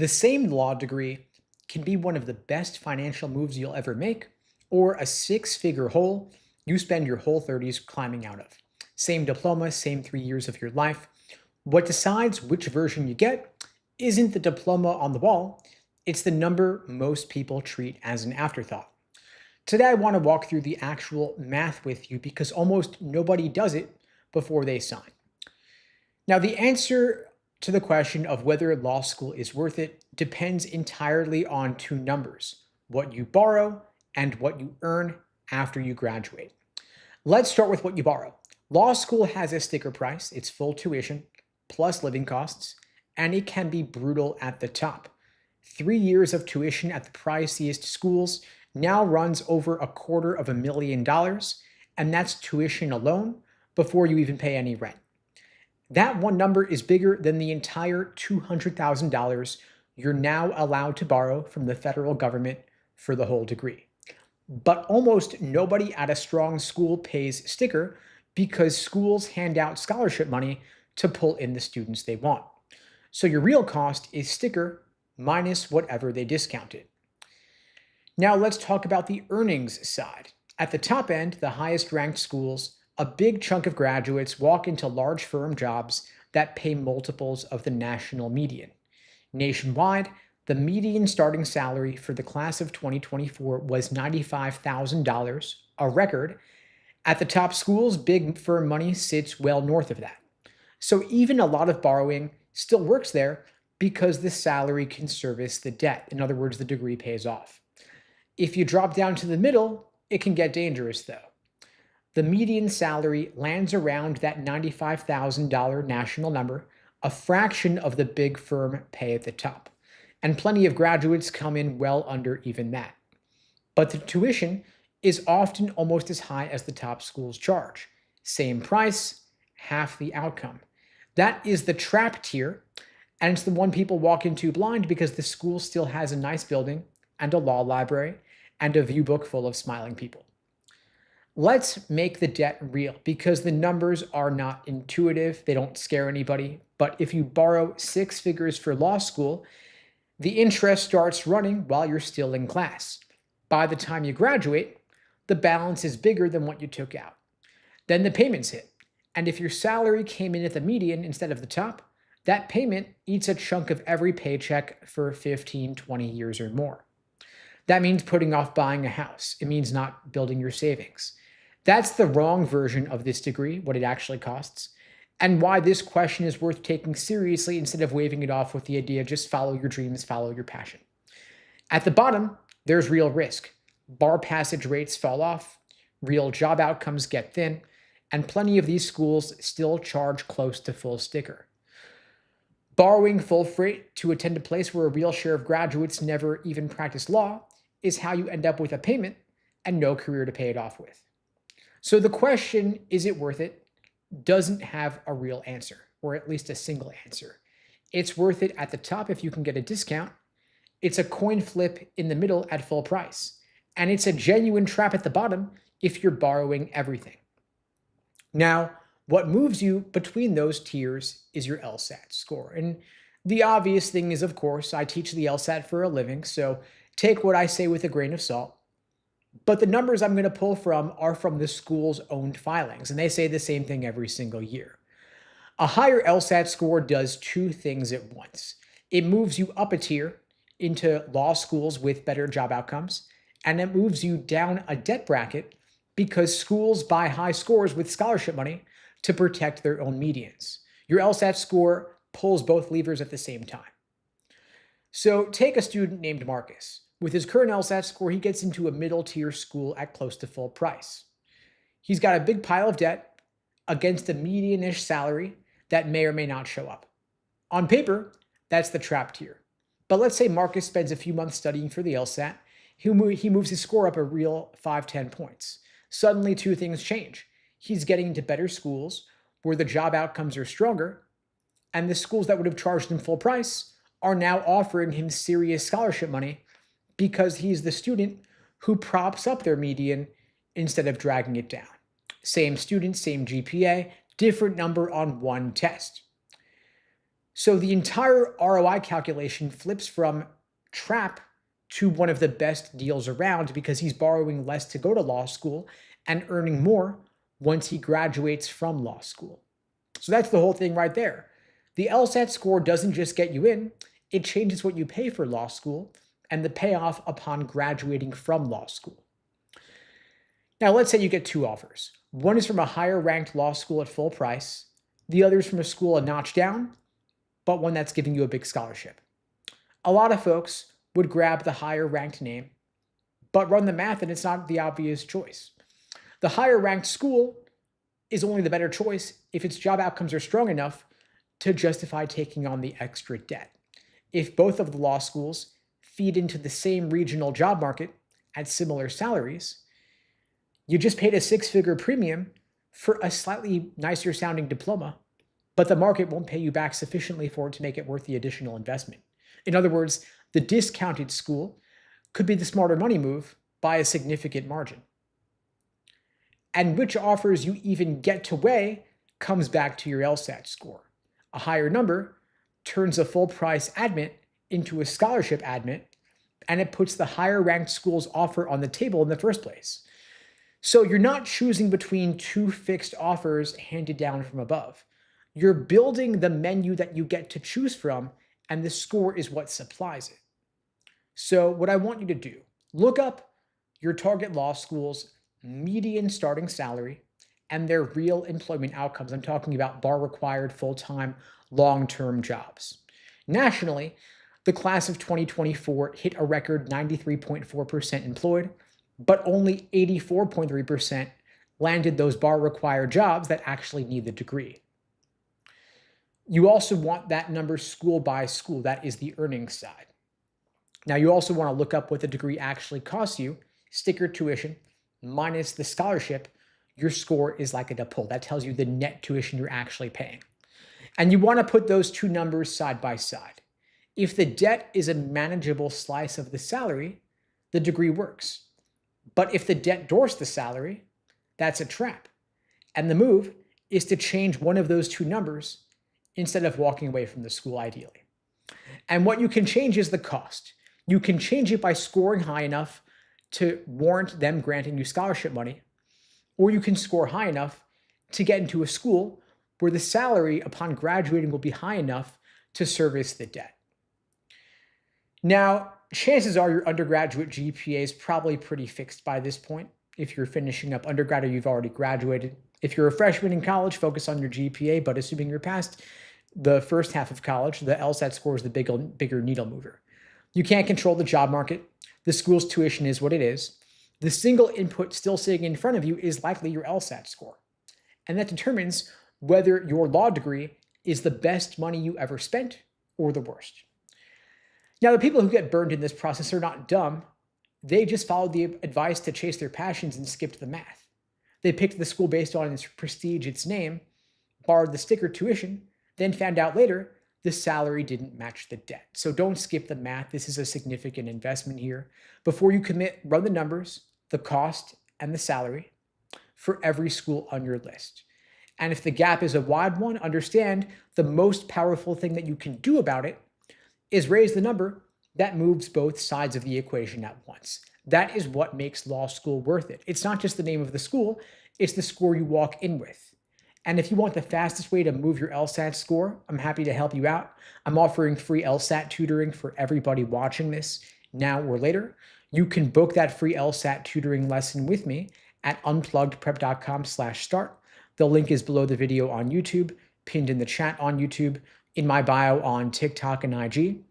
The same law degree can be one of the best financial moves you'll ever make, or a six-figure hole you spend your whole 30s climbing out of. Same diploma, same 3 years of your life. What decides which version you get isn't the diploma on the wall, it's the number most people treat as an afterthought. Today, I want to walk through the actual math with you because almost nobody does it before they sign. Now, the answer to the question of whether law school is worth it depends entirely on two numbers: what you borrow and what you earn after you graduate. Let's start with what you borrow. Law school has a sticker price, it's full tuition, plus living costs, and it can be brutal at the top. 3 years of tuition at the priciest schools now runs over $250,000, and that's tuition alone before you even pay any rent. That one number is bigger than the entire $200,000 you're now allowed to borrow from the federal government for the whole degree. But almost nobody at a strong school pays sticker because schools hand out scholarship money to pull in the students they want. So your real cost is sticker minus whatever they discounted. Now let's talk about the earnings side. At the top end, the highest ranked schools, a big chunk of graduates walk into large firm jobs that pay multiples of the national median. Nationwide, the median starting salary for the class of 2024 was $95,000, a record. At the top schools, big firm money sits well north of that. So even a lot of borrowing still works there because the salary can service the debt. In other words, the degree pays off. If you drop down to the middle, it can get dangerous though. The median salary lands around that $95,000 national number, a fraction of the big firm pay at the top. And plenty of graduates come in well under even that. But the tuition is often almost as high as the top schools charge. Same price, half the outcome. That is the trap tier, and it's the one people walk into blind because the school still has a nice building and a law library and a view book full of smiling people. Let's make the debt real because the numbers are not intuitive. They don't scare anybody. But if you borrow six figures for law school, the interest starts running while you're still in class. By the time you graduate, the balance is bigger than what you took out. Then the payments hit. And if your salary came in at the median instead of the top, that payment eats a chunk of every paycheck for 15, 20 years or more. That means putting off buying a house. It means not building your savings. That's the wrong version of this degree, what it actually costs, and why this question is worth taking seriously instead of waving it off with the idea just follow your dreams, follow your passion. At the bottom, there's real risk. Bar passage rates fall off, real job outcomes get thin, and plenty of these schools still charge close to full sticker. Borrowing full freight to attend a place where a real share of graduates never even practice law is how you end up with a payment and no career to pay it off with. So the question, is it worth it, doesn't have a real answer, or at least a single answer. It's worth it at the top if you can get a discount. It's a coin flip in the middle at full price. And it's a genuine trap at the bottom if you're borrowing everything. Now, what moves you between those tiers is your LSAT score. And the obvious thing is, of course, I teach the LSAT for a living, so take what I say with a grain of salt. But the numbers I'm going to pull from are from the school's own filings, and they say the same thing every single year. A higher LSAT score does two things at once. It moves you up a tier into law schools with better job outcomes, and it moves you down a debt bracket because schools buy high scores with scholarship money to protect their own medians. Your LSAT score pulls both levers at the same time. So take a student named Marcus. With his current LSAT score, he gets into a middle tier school at close to full price. He's got a big pile of debt against a median-ish salary that may or may not show up. On paper, that's the trap tier. But let's say Marcus spends a few months studying for the LSAT. He moves his score up a real 5-10 points. Suddenly, two things change. He's getting into better schools where the job outcomes are stronger, and the schools that would have charged him full price are now offering him serious scholarship money because he's the student who props up their median instead of dragging it down. Same student, same GPA, different number on one test. So the entire ROI calculation flips from trap to one of the best deals around because he's borrowing less to go to law school and earning more once he graduates from law school. So that's the whole thing right there. The LSAT score doesn't just get you in, it changes what you pay for law school and the payoff upon graduating from law school. Now, let's say you get two offers. One is from a higher ranked law school at full price, the other is from a school a notch down, but one that's giving you a big scholarship. A lot of folks would grab the higher ranked name, but run the math and it's not the obvious choice. The higher ranked school is only the better choice if its job outcomes are strong enough to justify taking on the extra debt. If both of the law schools feed into the same regional job market at similar salaries, you just paid a six-figure premium for a slightly nicer sounding diploma, but the market won't pay you back sufficiently for it to make it worth the additional investment. In other words, the discounted school could be the smarter money move by a significant margin. And which offers you even get to weigh comes back to your LSAT score. A higher number turns a full price admit into a scholarship admit, and it puts the higher ranked school's offer on the table in the first place. So you're not choosing between two fixed offers handed down from above. You're building the menu that you get to choose from, and the score is what supplies it. So what I want you to do, look up your target law school's median starting salary and their real employment outcomes. I'm talking about bar-required, full-time, long-term jobs. Nationally, the class of 2024 hit a record 93.4% employed, but only 84.3% landed those bar-required jobs that actually need the degree. You also want that number school by school. That is the earnings side. Now, you also want to look up what the degree actually costs you. Sticker tuition minus the scholarship, your score is likely to pull. That tells you the net tuition you're actually paying. And you want to put those two numbers side by side. If the debt is a manageable slice of the salary, the degree works. But if the debt dwarfs the salary, that's a trap. And the move is to change one of those two numbers instead of walking away from the school ideally. And what you can change is the cost. You can change it by scoring high enough to warrant them granting you scholarship money, or you can score high enough to get into a school where the salary upon graduating will be high enough to service the debt. Now, chances are your undergraduate GPA is probably pretty fixed by this point. If you're finishing up undergrad or you've already graduated. If you're a freshman in college, focus on your GPA, but assuming you're past the first half of college, the LSAT score is the bigger needle mover. You can't control the job market. The school's tuition is what it is. The single input still sitting in front of you is likely your LSAT score. And that determines whether your law degree is the best money you ever spent or the worst. Now, the people who get burned in this process are not dumb. They just followed the advice to chase their passions and skipped the math. They picked the school based on its prestige, its name, borrowed the sticker tuition, then found out later the salary didn't match the debt. So don't skip the math. This is a significant investment here. Before you commit, run the numbers, the cost, and the salary for every school on your list. And if the gap is a wide one, understand the most powerful thing that you can do about it is raise the number that moves both sides of the equation at once. That is what makes law school worth it. It's not just the name of the school, it's the score you walk in with. And if you want the fastest way to move your LSAT score, I'm happy to help you out. I'm offering free LSAT tutoring for everybody watching this now or later. You can book that free LSAT tutoring lesson with me at unpluggedprep.com/start. The link is below the video on YouTube, pinned in the chat on YouTube, in my bio on TikTok and IG.